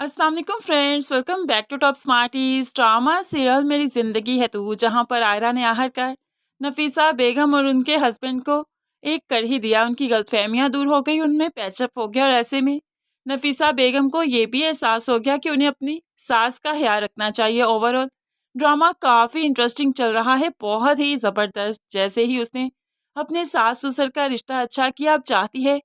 अस्सलाम वालेकुम friends, welcome back to Top Smarties. Drama serial Meri Zindagi है तू, जहां पर आयरा ने आखिरकार नफीसा बेगम और उनके हस्बैंड को एक कर ही दिया। उनकी गलतफहमियां दूर हो गई, उनमें पैचअप हो गया और ऐसे में नफीसा बेगम को ये भी एहसास हो गया कि उन्हें अपनी सास का ख्याल रखना चाहिए। ओवरऑल ड्रामा काफ़ी इंटरेस्टिंग चल रहा है, बहुत ही ज़बरदस्त। जैसे ही उसने अपने सास ससुर का रिश्ता अच्छा किया, अब चाहती है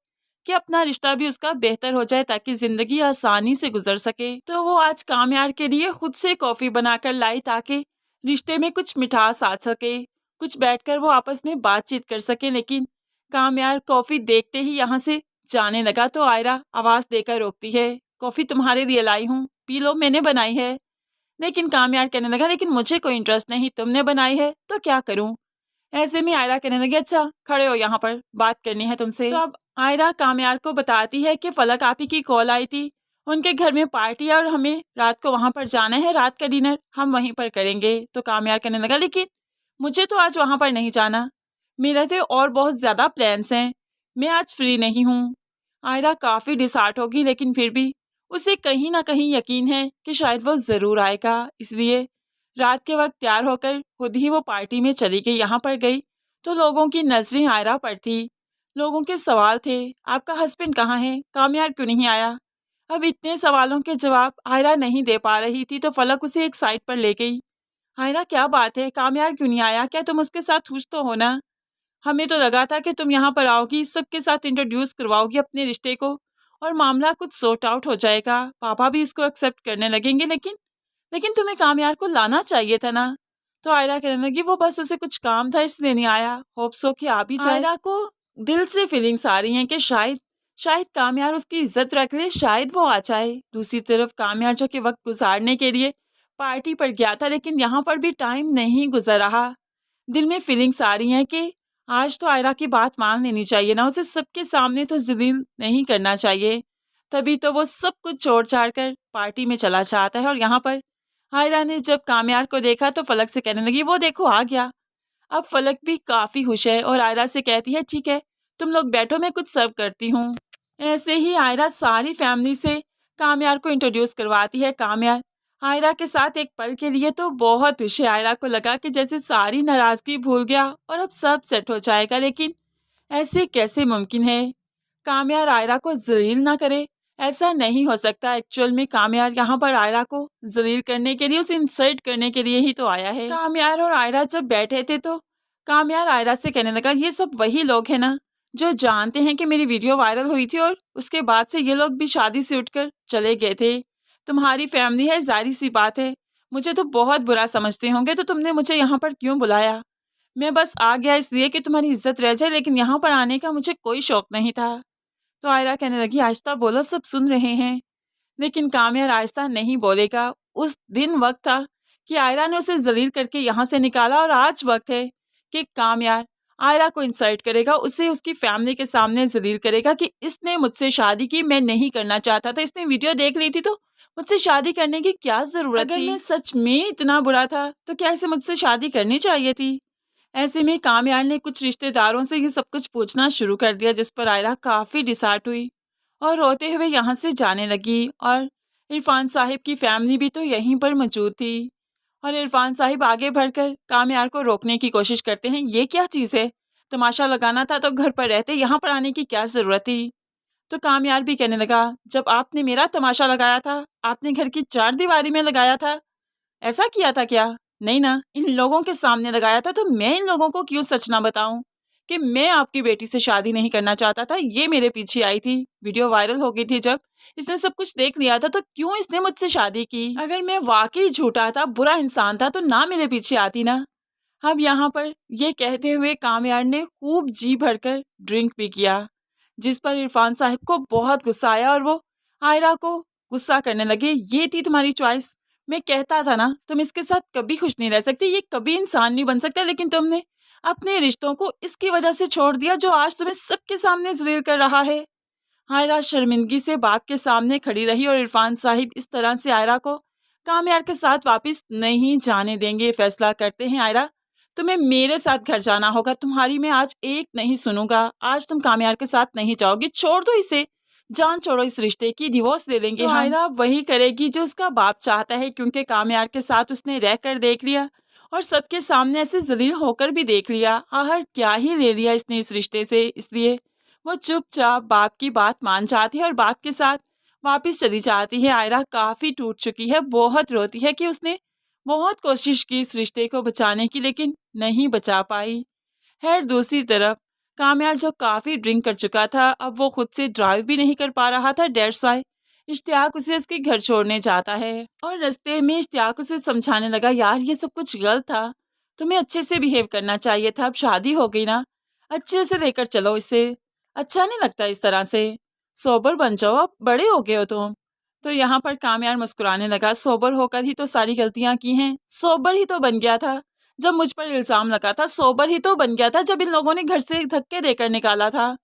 कि अपना रिश्ता भी उसका बेहतर हो जाए ताकि जिंदगी आसानी से गुजर सके। तो वो आज कामयार के लिए खुद से कॉफी बनाकर लाई ताकि रिश्ते में कुछ मिठास आ सके, कुछ बैठकर वो आपस में बातचीत कर सके। लेकिन कामयार कॉफी देखते ही यहाँ से जाने लगा तो आयरा आवाज देकर रोकती है, कॉफी तुम्हारे लिए लाई हूँ, पी लो, मैंने बनाई है। लेकिन कामयार कहने लगा, लेकिन मुझे कोई इंटरेस्ट नहीं, तुमने बनाई है तो क्या करूँ। ऐसे में आयरा कहने लगी, अच्छा खड़े हो, यहाँ पर बात करनी है तुमसे। तो अब आयरा कामयार को बताती है कि फलक आपी की कॉल आई थी, उनके घर में पार्टी है और हमें रात को वहां पर जाना है, रात का डिनर हम वहीं पर करेंगे। तो कामयार कहने लगा, लेकिन मुझे तो आज वहां पर नहीं जाना, मेरे तो और बहुत ज़्यादा प्लान्स हैं, मैं आज फ्री नहीं हूँ। आयरा काफ़ी डिसहार्ट होगी, लेकिन फिर भी उसे कहीं ना कहीं यकीन है कि शायद वो ज़रूर आएगा, इसलिए रात के वक्त तैयार होकर खुद ही वो पार्टी में चली गई। यहाँ पर गई तो लोगों की नजरें आयरा पर थी, लोगों के सवाल थे, आपका हस्बैंड कहाँ है, कामयार क्यों नहीं आया। अब इतने सवालों के जवाब आयरा नहीं दे पा रही थी तो फलक उसे एक साइड पर ले गई। आयरा क्या बात है, कामयार क्यों नहीं आया, क्या तुम उसके साथ खुश तो हो ना। हमें तो लगा था कि तुम यहाँ पर आओगी, सबके साथ इंट्रोड्यूस करवाओगी अपने रिश्ते को और मामला कुछ सॉर्ट आउट हो जाएगा, पापा भी इसको एक्सेप्ट करने लगेंगे। लेकिन तुम्हें कामयार को लाना चाहिए था ना। तो आयरा कहने लगी, वो बस उसे कुछ काम था इसलिए नहीं आया, होप सो कि आ भी जाए। आयरा को दिल से फीलिंग्स आ रही हैं कि शायद शायद कामयार उसकी इज्जत रख ले, शायद वो आ जाए। दूसरी तरफ कामयार जो कि वक्त गुजारने के लिए पार्टी पर गया था, लेकिन यहाँ पर भी टाइम नहीं गुजर रहा। दिल में फीलिंग्स आ रही हैं कि आज तो आयरा की बात मान लेनी चाहिए ना, उसे सबके सामने तो जलील नहीं करना चाहिए। तभी तो वो सब कुछ छोड़ छाड़ कर पार्टी में चला जाता है। और यहाँ पर आयरा ने जब कामयार को देखा तो फलक से कहने लगी, वो देखो आ गया। अब फलक भी काफ़ी खुश है और आयरा से कहती है, ठीक है तुम लोग बैठो, मैं कुछ सर्व करती हूँ। ऐसे ही आयरा सारी फैमिली से कामयार को इंट्रोड्यूस करवाती है। कामयार आयरा के साथ एक पल के लिए तो बहुत खुश है, आयरा को लगा कि जैसे सारी नाराज़गी भूल गया और अब सब सेट हो जाएगा। लेकिन ऐसे कैसे मुमकिन है, कामयार आयरा को जलील ना करे, ऐसा नहीं हो सकता। एक्चुअल में कामयार यहाँ पर आयरा को जलील करने के लिए, उसे इंसल्ट करने के लिए ही तो आया है। कामयार और आयरा जब बैठे थे तो कामयार आयरा से कहने लगा, ये सब वही लोग हैं ना जो जानते हैं कि मेरी वीडियो वायरल हुई थी और उसके बाद से ये लोग भी शादी से उठकर चले गए थे। तुम्हारी फैमिली है, जाहिर सी बात है मुझे तो बहुत बुरा समझते होंगे, तो तुमने मुझे यहाँ पर क्यों बुलाया। मैं बस आ गया इसलिए कि तुम्हारी इज्जत रह जाए, लेकिन यहाँ पर आने का मुझे कोई शौक नहीं था। तो आयरा कहने लगी, आहिस्ता बोलो, सब सुन रहे हैं। लेकिन कामयार आहिस्ता नहीं बोलेगा। उस दिन वक्त था कि आयरा ने उसे जलील करके यहाँ से निकाला और आज वक्त है कि कामयार आयरा को इंसल्ट करेगा, उसे उसकी फैमिली के सामने जलील करेगा कि इसने मुझसे शादी की, मैं नहीं करना चाहता था, इसने वीडियो देख ली थी तो मुझसे शादी करने की क्या जरूरत थी। अगर मैं सच में इतना बुरा था तो क्या इसे मुझसे शादी करनी चाहिए थी। ऐसे में कामयार ने कुछ रिश्तेदारों से ये सब कुछ पूछना शुरू कर दिया, जिस पर आयरा काफ़ी डिसहार्ट हुई और रोते हुए यहाँ से जाने लगी। और इरफान साहिब की फैमिली भी तो यहीं पर मौजूद थी और इरफान साहिब आगे बढ़कर कामयार को रोकने की कोशिश करते हैं, ये क्या चीज़ है, तमाशा लगाना था तो घर पर रहते, यहाँ पर आने की क्या ज़रूरत थी। तो कामयार भी कहने लगा, जब आपने मेरा तमाशा लगाया था, आपने घर की चार दीवारी में लगाया था, ऐसा किया था क्या। नहीं ना, इन लोगों के सामने लगाया था, तो मैं इन लोगों को क्यों सच ना बताऊं कि मैं आपकी बेटी से शादी नहीं करना चाहता था। ये मेरे पीछे आई थी, वीडियो वायरल हो गई थी, जब इसने सब कुछ देख लिया था तो क्यों इसने मुझसे शादी की। अगर मैं वाकई झूठा था, बुरा इंसान था, तो ना मेरे पीछे आती ना। अब यहाँ पर ये कहते हुए कामयार ने खूब जी भरकर ड्रिंक भी किया, जिस पर इरफान साहिब को बहुत गुस्सा आया और वो आयरा को गुस्सा करने लगे, ये थी तुम्हारी चॉइस, मैं कहता था ना तुम इसके साथ कभी खुश नहीं रह सकती, ये कभी इंसान नहीं बन सकता, लेकिन तुमने अपने रिश्तों को इसकी वजह से छोड़ दिया जो आज तुम्हें सबके सामने जलील कर रहा है। आयरा शर्मिंदगी से बाप के सामने खड़ी रही और इरफान साहिब इस तरह से आयरा को कामयार के साथ वापस नहीं जाने देंगे। फैसला करते हैं, आयरा तुम्हें मेरे साथ घर जाना होगा, तुम्हारी मैं आज एक नहीं सुनूंगा, आज तुम कामयार के साथ नहीं जाओगी, छोड़ दो इसे, जान छोड़ो इस रिश्ते की, डिवोर्स दे देंगे हम। आयरा वही करेगी जो उसका बाप चाहता है, क्योंकि कामयार के साथ उसने रहकर देख लिया और सबके सामने ऐसे जलील होकर भी देख लिया। आखिर क्या ही ले लिया इसने इस रिश्ते से, इसलिए वो चुपचाप बाप की बात मान जाती है और बाप के साथ वापिस चली जाती है। आयरा काफी टूट चुकी है, बहुत रोती है कि उसने बहुत कोशिश की इस रिश्ते को बचाने की, लेकिन नहीं बचा पाई। खैर दूसरी तरफ कामयार जो काफी ड्रिंक कर चुका था, अब वो खुद से ड्राइव भी नहीं कर पा रहा था। डेट्स वाई इश्तियाक उसे उसके घर छोड़ने जाता है और रास्ते में इश्तियाक उसे समझाने लगा, यार ये सब कुछ गलत था, तुम्हें अच्छे से बिहेव करना चाहिए था, अब शादी हो गई ना, अच्छे से लेकर चलो इसे, अच्छा नहीं लगता इस तरह से, सोबर बन जाओ, अब बड़े हो गए हो तुम। तो यहाँ पर कामयार मुस्कुराने लगा, सोबर होकर ही तो सारी गलतियां की हैं, सोबर ही तो बन गया था जब मुझ पर इल्जाम लगा था, सोबर ही तो बन गया था जब इन लोगों ने घर से धक्के देकर निकाला था,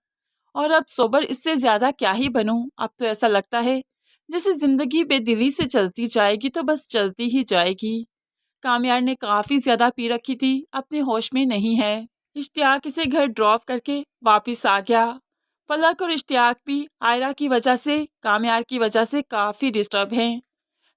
और अब सोबर इससे ज्यादा क्या ही बनूं। अब तो ऐसा लगता है जैसे जिंदगी बेदिली से चलती जाएगी तो बस चलती ही जाएगी। कामयार ने काफी ज्यादा पी रखी थी, अपने होश में नहीं है। इश्तियाक इसे घर ड्रॉप करके वापिस आ गया। फलक और इश्तियाक भी आयरा की वजह से, कामयार की वजह से काफी डिस्टर्ब हैं।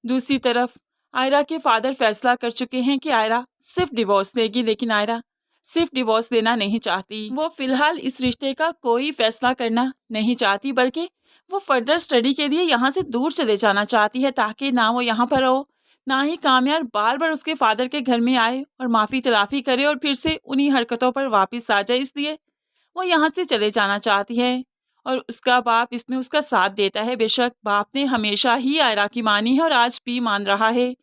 दूसरी तरफ आयरा के फादर फैसला कर चुके हैं कि आयरा सिर्फ डिवोर्स देगी, लेकिन आयरा सिर्फ डिवोर्स देना नहीं चाहती। वो फिलहाल इस रिश्ते का कोई फैसला करना नहीं चाहती, बल्कि वो फर्दर स्टडी के लिए यहाँ से दूर चले जाना चाहती है, ताकि ना वो यहाँ पर हो, ना ही कामयार बार बार उसके फादर के घर में आए और माफ़ी तलाफी करे और फिर से उन्हीं हरकतों पर वापस आ जाए। इसलिए वो यहाँ से चले जाना चाहती है और उसका बाप इसमें उसका साथ देता है। बेशक बाप ने हमेशा ही आयरा की मानी है और आज भी मान रहा है।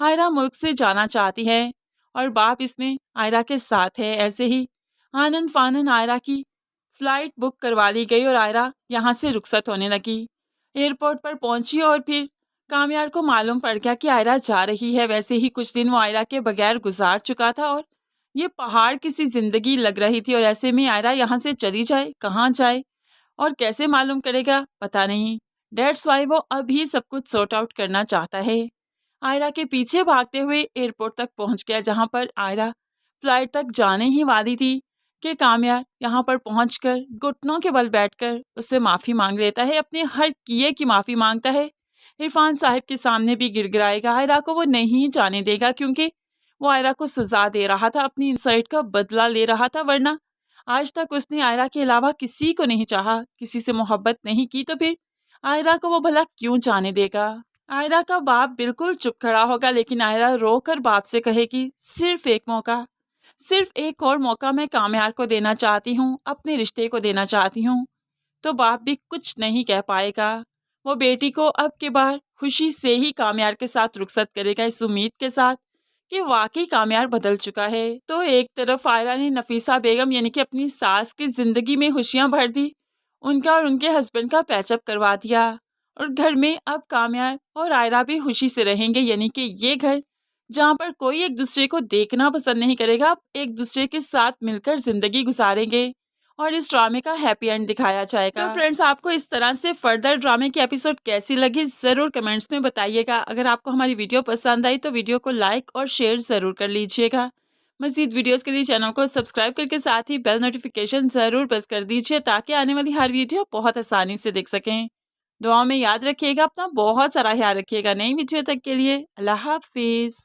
आयरा मुल्क से जाना चाहती है और बाप इसमें आयरा के साथ है। ऐसे ही आनन फानन आयरा की फ्लाइट बुक करवा ली गई और आयरा यहाँ से रुखसत होने लगी। एयरपोर्ट पर पहुंची और फिर कामयार को मालूम पड़ गया कि आयरा जा रही है। वैसे ही कुछ दिन वो आयरा के बगैर गुजार चुका था और ये पहाड़ किसी जिंदगी लग रही थी, और ऐसे में आयरा यहाँ से चली जाए, कहाँ जाए और कैसे मालूम करेगा, पता नहीं। डेट्स वाई वो अभी सब कुछ सॉर्ट आउट करना चाहता है। आयरा के पीछे भागते हुए एयरपोर्ट तक पहुंच गया, जहां पर आयरा फ्लाइट तक जाने ही वाली थी कि कामयार यहाँ पर पहुंचकर घुटनों के बल बैठकर उससे माफ़ी मांग लेता है, अपने हर किए की माफ़ी मांगता है। इरफान साहब के सामने भी गिड़गिड़ाएगा, आयरा को वो नहीं जाने देगा, क्योंकि वो आयरा को सजा दे रहा था, अपनी इंसल्ट का बदला ले रहा था। वरना आज तक उसने आयरा के अलावा किसी को नहीं चाहा, किसी से मोहब्बत नहीं की, तो फिर आयरा को वो भला क्यों जाने देगा। आयरा का बाप बिल्कुल चुप खड़ा होगा, लेकिन आयरा रोकर बाप से कहेगी, सिर्फ एक मौका, सिर्फ एक और मौका मैं कामयार को देना चाहती हूँ, अपने रिश्ते को देना चाहती हूँ। तो बाप भी कुछ नहीं कह पाएगा। वो बेटी को अब के बार खुशी से ही कामयार के साथ रुखसत करेगा, इस उम्मीद के साथ कि वाकई कामयार बदल चुका है। तो एक तरफ आयरा ने नफीसा बेगम यानी कि अपनी सास की जिंदगी में खुशियां भर दी, उनका और उनके हस्बैंड का पैचअप करवा दिया, और घर में अब कामयार और आयरा भी खुशी से रहेंगे, यानी कि ये घर जहाँ पर कोई एक दूसरे को देखना पसंद नहीं करेगा, अब एक दूसरे के साथ मिलकर जिंदगी गुजारेंगे और इस ड्रामे का हैप्पी एंड दिखाया जाएगा। तो फ्रेंड्स, आपको इस तरह से फर्दर ड्रामे की एपिसोड कैसी लगी जरूर कमेंट्स में बताइएगा। अगर आपको हमारी वीडियो पसंद आई तो वीडियो को लाइक और शेयर जरूर कर लीजिएगा। मज़ीद वीडियोस के लिए चैनल को सब्सक्राइब करके साथ ही बेल नोटिफिकेशन जरूर प्रेस कर दीजिए, ताकि आने वाली हर वीडियो बहुत आसानी से देख सकें। दुआओं में याद रखिएगा, अपना बहुत सारा ख्याल रखिएगा। नई वीडियो तक के लिए अल्लाह हाफिज।